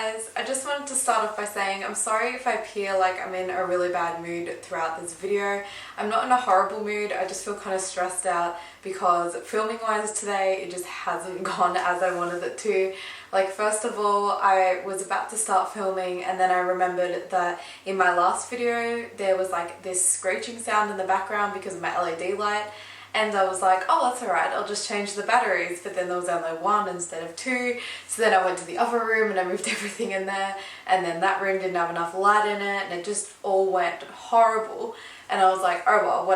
guys, I just wanted to start off by saying I'm sorry if I appear like I'm in a really bad mood throughout this video. I'm not in a horrible mood, I just feel kind of stressed out because filming wise today it just hasn't gone as I wanted it to. Like, first of all, I was about to start filming and then I remembered that in my last video there was like this screeching sound in the background because of my LED light. And I was like, oh, that's alright, I'll just change the batteries. But then there was only one instead of two. So then I went to the other room and I moved everything in there. And then that room didn't have enough light in it and it just all went horrible. And I was like, oh well,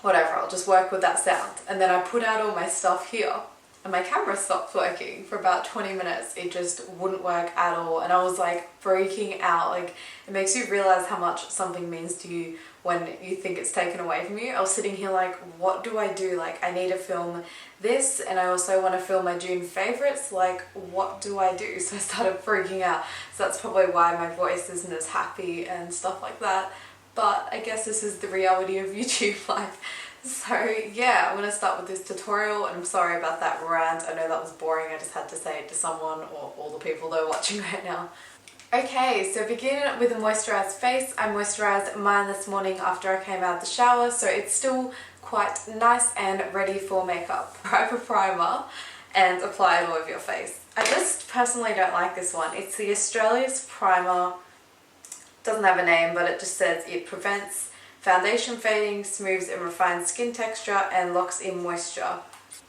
whatever, I'll just work with that sound. And then I put out all my stuff here. And my camera stopped working for about 20 minutes. It just wouldn't work at all. And I was like freaking out. Like, it makes you realize how much something means to you when you think it's taken away from you. I was sitting here like, what do I do? Like, I need to film this and I also want to film my June favorites. Like, what do I do? So I started freaking out. So that's probably why my voice isn't as happy and stuff like that. But I guess this is the reality of YouTube life. So yeah, I'm going to start with this tutorial and I'm sorry about that rant. I know that was boring, I just had to say it to someone or all the people that are watching right now. Okay, so begin with a moisturised face. I moisturised mine this morning after I came out of the shower, so it's still quite nice and ready for makeup. Grab a primer and apply it all over your face. I just personally don't like this one. It's the Australia's primer. Doesn't have a name, but it just says it prevents foundation fading, smooths and refines skin texture and locks in moisture.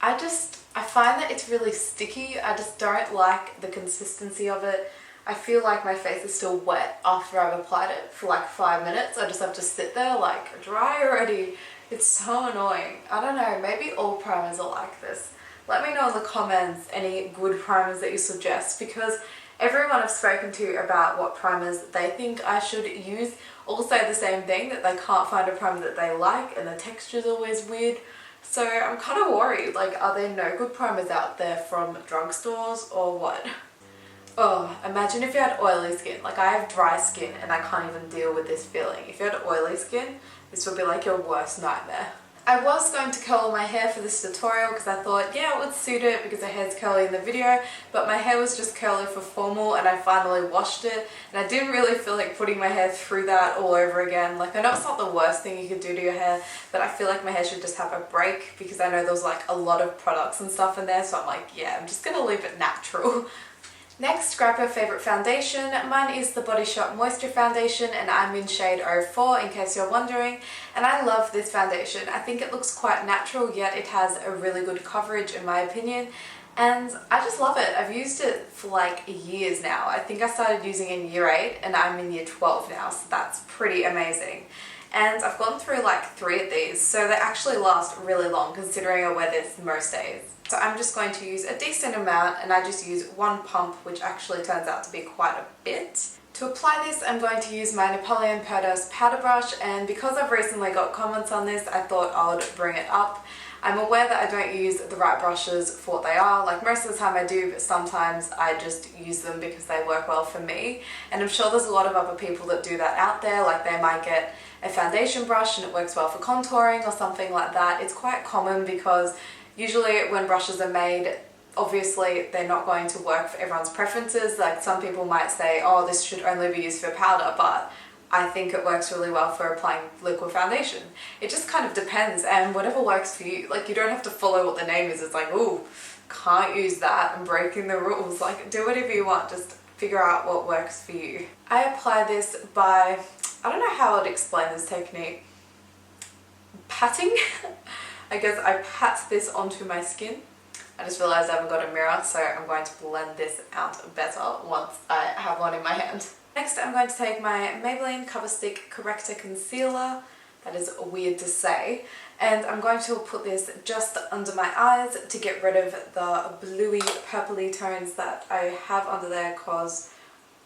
I find that it's really sticky. I just don't like the consistency of it. I feel like my face is still wet after I've applied it for like 5 minutes. I just have to sit there like, dry already. It's so annoying. I don't know, maybe all primers are like this. Let me know in the comments any good primers that you suggest, because everyone I've spoken to about what primers they think I should use all say the same thing, that they can't find a primer that they like and the texture's always weird. So I'm kind of worried, like, are there no good primers out there from drugstores or what? Oh, imagine if you had oily skin. Like, I have dry skin and I can't even deal with this feeling. If you had oily skin, this would be like your worst nightmare. I was going to curl my hair for this tutorial because I thought, yeah, it would suit it because the hair's curly in the video, but my hair was just curly for formal and I finally washed it and I didn't really feel like putting my hair through that all over again. Like, I know it's not the worst thing you could do to your hair, but I feel like my hair should just have a break because I know there was like a lot of products and stuff in there, so I'm like, yeah, I'm just gonna leave it natural. Next, grab your favourite foundation. Mine is the Body Shop Moisture Foundation and I'm in shade 04 in case you're wondering. And I love this foundation. I think it looks quite natural, yet it has a really good coverage in my opinion. And I just love it. I've used it for like years now. I think I started using it in year 8 and I'm in year 12 now, so that's pretty amazing. And I've gone through like 3 of these, so they actually last really long considering I wear this most days. So I'm just going to use a decent amount and I just use 1 pump, which actually turns out to be quite a bit. To apply this, I'm going to use my Napoleon Perdose powder brush, and because I've recently got comments on this, I thought I would bring it up. I'm aware that I don't use the right brushes for what they are. Like, most of the time I do, but sometimes I just use them because they work well for me. And I'm sure there's a lot of other people that do that out there. Like, they might get a foundation brush and it works well for contouring or something like that. It's quite common because usually when brushes are made, obviously they're not going to work for everyone's preferences. Like, some people might say, oh, this should only be used for powder, but I think it works really well for applying liquid foundation. It just kind of depends, and whatever works for you. Like, you don't have to follow what the name is. It's like, ooh, can't use that, I'm breaking the rules. Like, do whatever you want, just figure out what works for you. I apply this by, I don't know how I'd explain this technique. Patting? I guess I pat this onto my skin. I just realized I haven't got a mirror, so I'm going to blend this out better once I have one in my hand. Next, I'm going to take my Maybelline Cover Stick Corrector Concealer. That is weird to say. And I'm going to put this just under my eyes to get rid of the bluey, purpley tones that I have under there because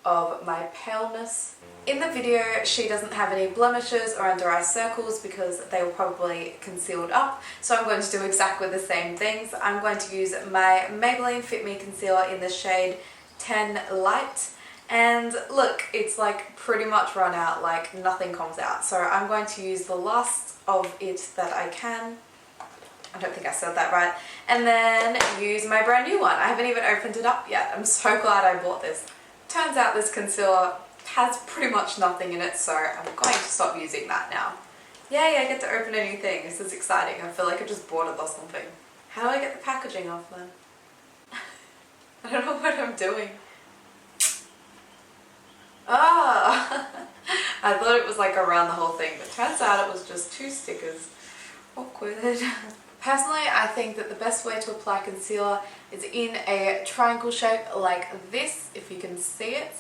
of my paleness. In the video, she doesn't have any blemishes or under eye circles because they were probably concealed up. So I'm going to do exactly the same things. I'm going to use my Maybelline Fit Me Concealer in the shade 10 Light. And look, it's like pretty much run out, like nothing comes out. So I'm going to use the last of it that I can. I don't think I said that right. And then use my brand new one. I haven't even opened it up yet. I'm so glad I bought this. Turns out this concealer has pretty much nothing in it, so I'm going to stop using that now. Yay, I get to open a new thing. This is exciting. I feel like I just bought it or something. How do I get the packaging off then? I don't know what I'm doing. Ah! I thought it was like around the whole thing, but turns out it was just 2 stickers. Awkward. Personally, I think that the best way to apply concealer is in a triangle shape like this, if you can see it,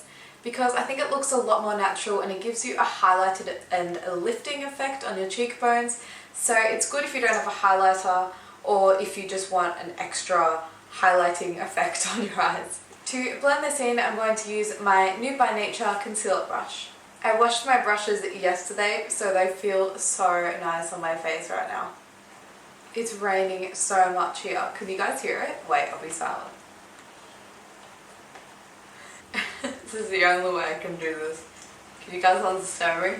because I think it looks a lot more natural and it gives you a highlighted and a lifting effect on your cheekbones. So it's good if you don't have a highlighter or if you just want an extra highlighting effect on your eyes. To blend this in, I'm going to use my Nude by Nature concealer brush. I washed my brushes yesterday, so they feel so nice on my face right now. It's raining so much here. Can you guys hear it? Wait, I'll be silent. This is the only way I can do this. Can you guys understand me?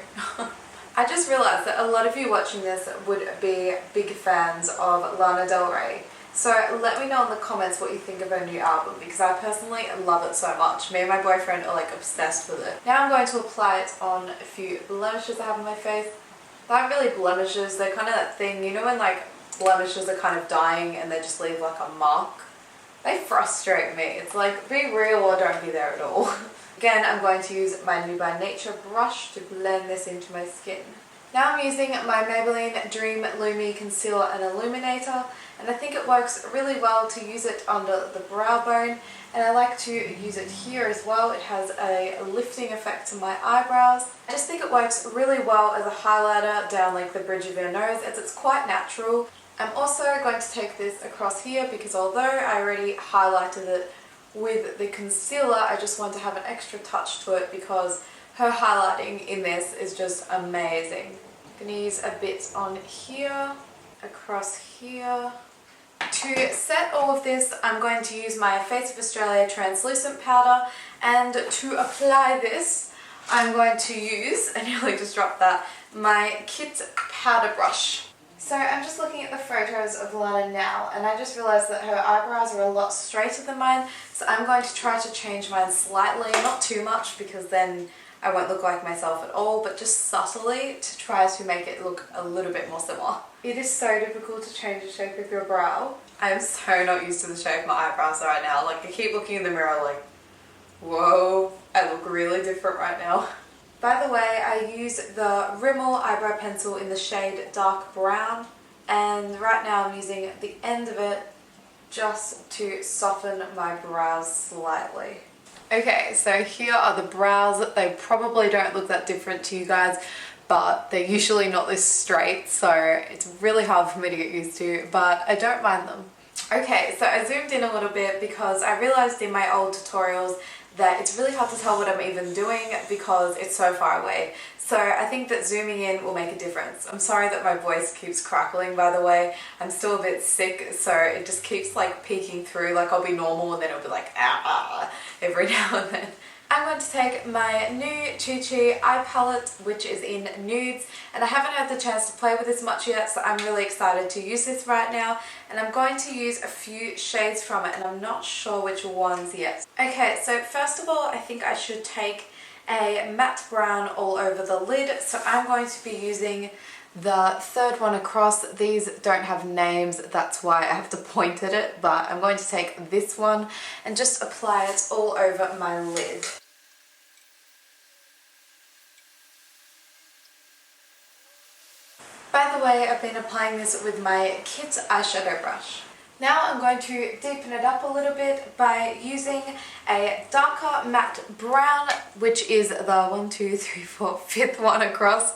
I just realised that a lot of you watching this would be big fans of Lana Del Rey. So let me know in the comments what you think of her new album, because I personally love it so much. Me and my boyfriend are like obsessed with it. Now I'm going to apply it on a few blemishes I have on my face. They aren't really blemishes, they're kind of that thing, you know when like blemishes are kind of dying and they just leave like a mark? They frustrate me. It's like, be real or don't be there at all. Again, I'm going to use my Nude by Nature brush to blend this into my skin. Now I'm using my Maybelline Dream Lumi Concealer and Illuminator, and I think it works really well to use it under the brow bone, and I like to use it here as well. It has a lifting effect to my eyebrows. I just think it works really well as a highlighter down like the bridge of your nose, as it's quite natural. I'm also going to take this across here because although I already highlighted it with the concealer, I just want to have an extra touch to it because her highlighting in this is just amazing. I'm going to use a bit on here, across here. To set all of this, I'm going to use my Face of Australia translucent powder, and to apply this, I'm going to use, I nearly just dropped that, my Kit powder brush. So I'm just looking at the photos of Lana now, and I just realised that her eyebrows are a lot straighter than mine, so I'm going to try to change mine slightly, not too much because then I won't look like myself at all, but just subtly to try to make it look a little bit more similar. It is so difficult to change the shape of your brow. I am so not used to the shape of my eyebrows right now. Like, I keep looking in the mirror like, whoa, I look really different right now. By the way, I use the Rimmel eyebrow pencil in the shade dark brown, and right now I'm using the end of it just to soften my brows slightly. Okay, so here are the brows. They probably don't look that different to you guys, but they're usually not this straight, so it's really hard for me to get used to, but I don't mind them. Okay, so I zoomed in a little bit because I realized in my old tutorials that it's really hard to tell what I'm even doing because it's so far away. So I think that zooming in will make a difference. I'm sorry that my voice keeps crackling, by the way. I'm still a bit sick, so it just keeps like peeking through. Like I'll be normal and then it'll be like ah every now and then. I'm going to take my new Chi Chi eye palette, which is in nudes, and I haven't had the chance to play with this much yet, so I'm really excited to use this right now, and I'm going to use a few shades from it, and I'm not sure which ones yet. Okay, so first of all, I think I should take a matte brown all over the lid, so I'm going to be using the third one across. These don't have names, that's why I have to point at it, but I'm going to take this one and just apply it all over my lid. By the way, I've been applying this with my Kit eyeshadow brush. Now I'm going to deepen it up a little bit by using a darker matte brown, which is the 5th one across.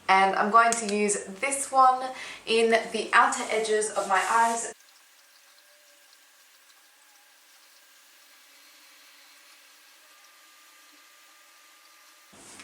And I'm going to use this one in the outer edges of my eyes.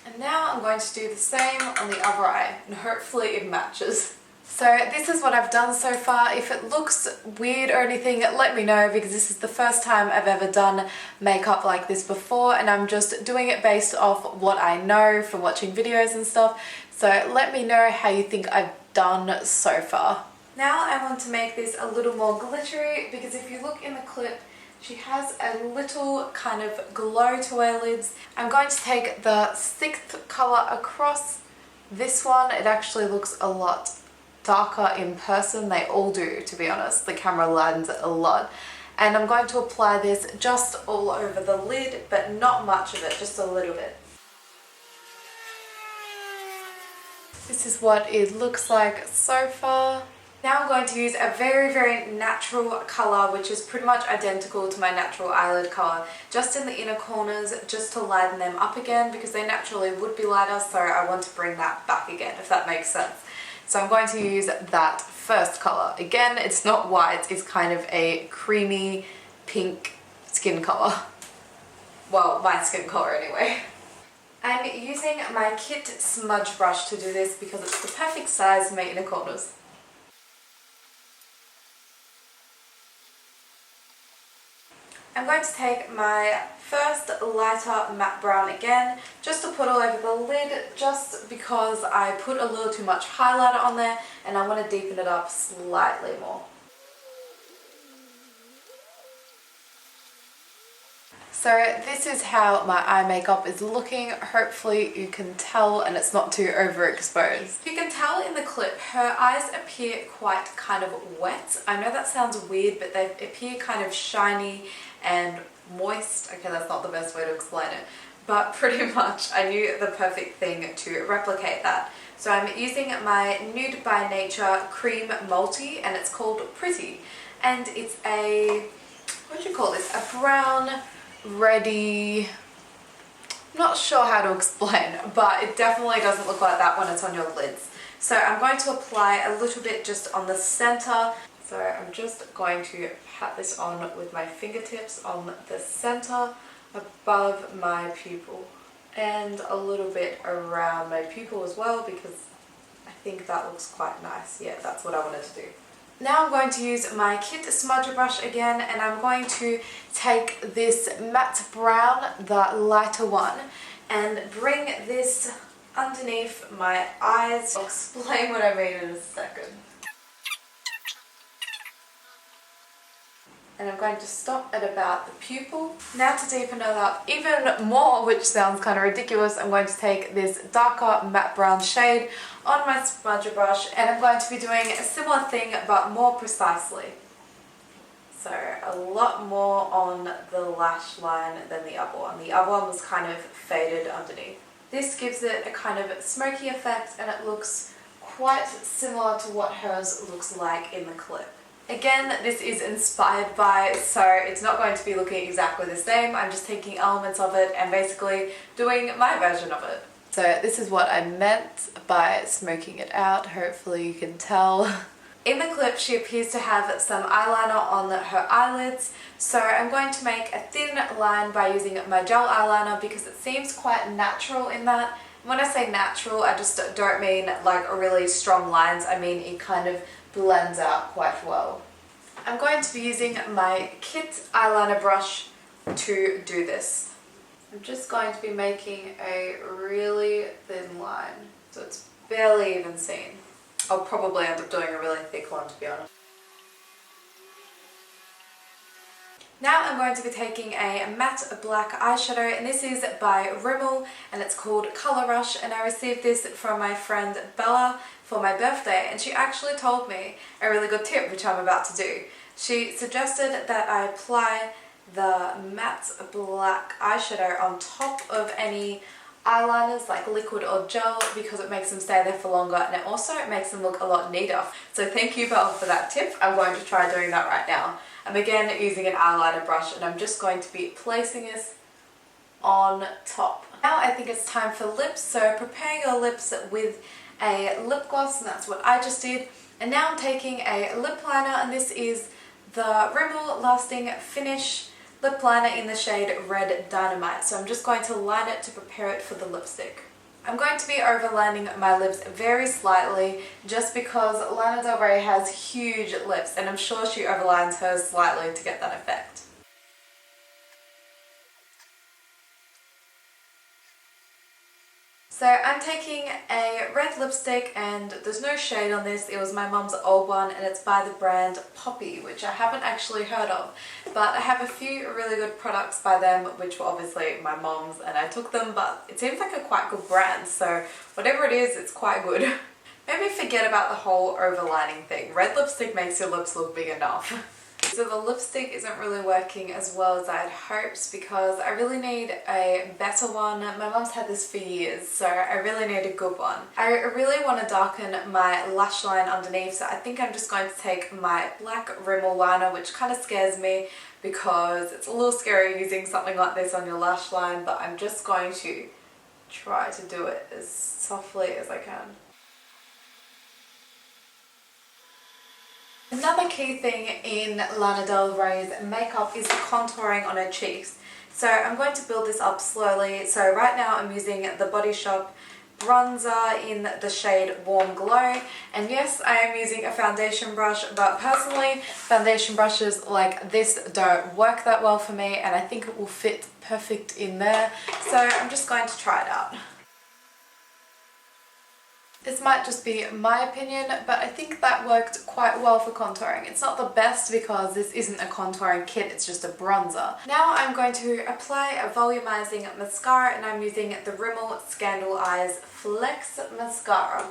And now I'm going to do the same on the other eye, and hopefully it matches. So this is what I've done so far. If it looks weird or anything, let me know, because this is the first time I've ever done makeup like this before, and I'm just doing it based off what I know from watching videos and stuff. So let me know how you think I've done so far. Now I want to make this a little more glittery, because if you look in the clip, She has a little kind of glow to her lids. I'm going to take the 6th colour across this one. It actually looks a lot darker in person. They all do, to be honest. The camera lightens it a lot. And I'm going to apply this just all over the lid, but not much of it, just a little bit. This is what it looks like so far. Now I'm going to use a very, very natural colour, which is pretty much identical to my natural eyelid colour, just in the inner corners, just to lighten them up again, because they naturally would be lighter, so I want to bring that back again, if that makes sense. So I'm going to use that first colour. Again, it's not white, it's kind of a creamy pink skin colour. Well, my skin colour anyway. I'm using my Kit smudge brush to do this because it's the perfect size for my inner corners. I'm going to take my first lighter matte brown again, just to put all over the lid, just because I put a little too much highlighter on there and I want to deepen it up slightly more. So this is how my eye makeup is looking. Hopefully you can tell and it's not too overexposed. You can tell in the clip her eyes appear quite kind of wet. I know that sounds weird, but they appear kind of shiny and moist. Okay, that's not the best way to explain it, but pretty much I knew the perfect thing to replicate that. So I'm using my Nude by Nature Cream Multi, and it's called Pretty, and it's a, what do you call this, a brown ready, I'm not sure how to explain, but it definitely doesn't look like that when it's on your lids. So I'm going to apply a little bit just on the center. So I'm just going to pat this on with my fingertips on the center above my pupil, and a little bit around my pupil as well, because I think that looks quite nice. Yeah, that's what I wanted to do. Now I'm going to use my Kit smudger brush again, and I'm going to take this matte brown, the lighter one, and bring this underneath my eyes. I'll explain what I mean in a second. And I'm going to stop at about the pupil. Now to deepen it up even more, which sounds kind of ridiculous, I'm going to take this darker matte brown shade on my smudger brush, and I'm going to be doing a similar thing but more precisely. So a lot more on the lash line than the other one. The other one was kind of faded underneath. This gives it a kind of smoky effect, and it looks quite similar to what hers looks like in the clip. Again, this is inspired by, so it's not going to be looking exactly the same. I'm just taking elements of it and basically doing my version of it. So this is what I meant by smoking it out. Hopefully you can tell. In the clip, she appears to have some eyeliner on her eyelids, so I'm going to make a thin line by using my gel eyeliner because it seems quite natural in that. When I say natural, I just don't mean like really strong lines. I mean it kind of blends out quite well. I'm going to be using my Kit eyeliner brush to do this. I'm just going to be making a really thin line, so it's barely even seen. I'll probably end up doing a really thick one, to be honest. Now I'm going to be taking a matte black eyeshadow, and this is by Rimmel, and it's called Colour Rush, and I received this from my friend Bella for my birthday, and she actually told me a really good tip, which I'm about to do. She suggested that I apply the matte black eyeshadow on top of any eyeliners, like liquid or gel, because it makes them stay there for longer, and it also makes them look a lot neater. So thank you, Belle, for that tip. I'm going to try doing that right now. I'm again using an eyeliner brush, and I'm just going to be placing this on top. Now I think it's time for lips, so prepare your lips with a lip gloss, and that's what I just did. And now I'm taking a lip liner, and this is the Rimmel Lasting Finish lip liner in the shade Red Dynamite. So I'm just going to line it to prepare it for the lipstick. I'm going to be overlining my lips very slightly just because Lana Del Rey has huge lips, and I'm sure she overlines hers slightly to get that effect. So I'm taking a red lipstick, and there's no shade on this. It was my mum's old one and it's by the brand Poppy, which I haven't actually heard of. But I have a few really good products by them, which were obviously my mum's, and I took them, but it seems like a quite good brand, so whatever it is, it's quite good. Maybe forget about the whole overlining thing. Red lipstick makes your lips look big enough. So the lipstick isn't really working as well as I had hoped because I really need a better one. My mum's had this for years, so I really need a good one. I really want to darken my lash line underneath, so I think I'm just going to take my black Rimmel liner, which kind of scares me because it's a little scary using something like this on your lash line, but I'm just going to try to do it as softly as I can. Another key thing in Lana Del Rey's makeup is the contouring on her cheeks. So I'm going to build this up slowly. So right now I'm using the Body Shop bronzer in the shade Warm Glow. And yes, I am using a foundation brush, but personally foundation brushes like this don't work that well for me, and I think it will fit perfect in there. So I'm just going to try it out. This might just be my opinion, but I think that worked quite well for contouring. It's not the best because this isn't a contouring kit, it's just a bronzer. Now I'm going to apply a volumizing mascara, and I'm using the Rimmel Scandal Eyes Flex Mascara.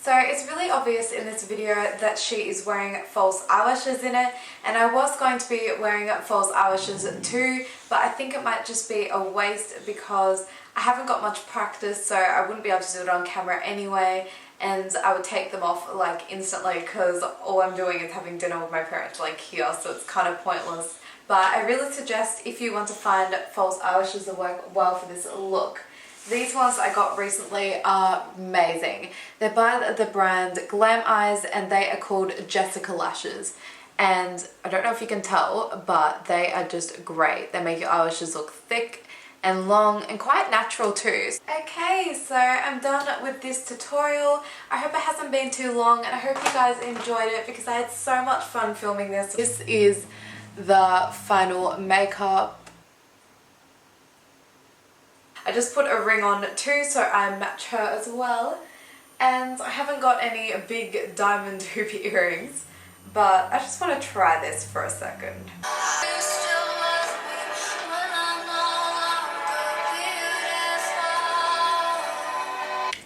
So it's really obvious in this video that she is wearing false eyelashes in it, and I was going to be wearing false eyelashes too, but I think it might just be a waste because I haven't got much practice, so I wouldn't be able to do it on camera anyway, and I would take them off like instantly because all I'm doing is having dinner with my parents like here, so it's kind of pointless. But I really suggest, if you want to find false eyelashes that work well for this look, these ones I got recently are amazing. They're by the brand Glam Eyes, and they are called Jessica Lashes. And I don't know if you can tell, but they are just great. They make your eyelashes look thick and long and quite natural too. Okay, so I'm done with this tutorial. I hope it hasn't been too long, and I hope you guys enjoyed it because I had so much fun filming this. This is the final makeup. I just put a ring on too, so I match her as well. And I haven't got any big diamond hoopy earrings, but I just want to try this for a second.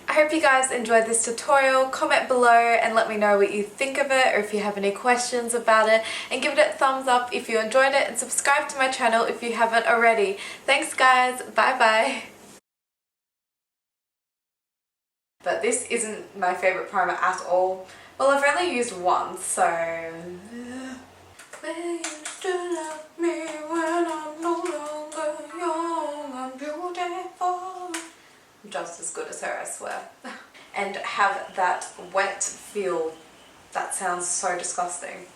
I hope you guys enjoyed this tutorial. Comment below and let me know what you think of it, or if you have any questions about it, and give it a thumbs up if you enjoyed it, and subscribe to my channel if you haven't already. Thanks guys, bye bye. But this isn't my favourite primer at all. Well, I've only used one, so... Will you still love me when I'm no longer young and beautiful? I'm just as good as her, I swear. And have that wet feel. That sounds so disgusting.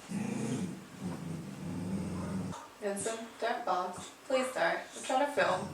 Vincent, don't bark. Please don't. I'm trying to film.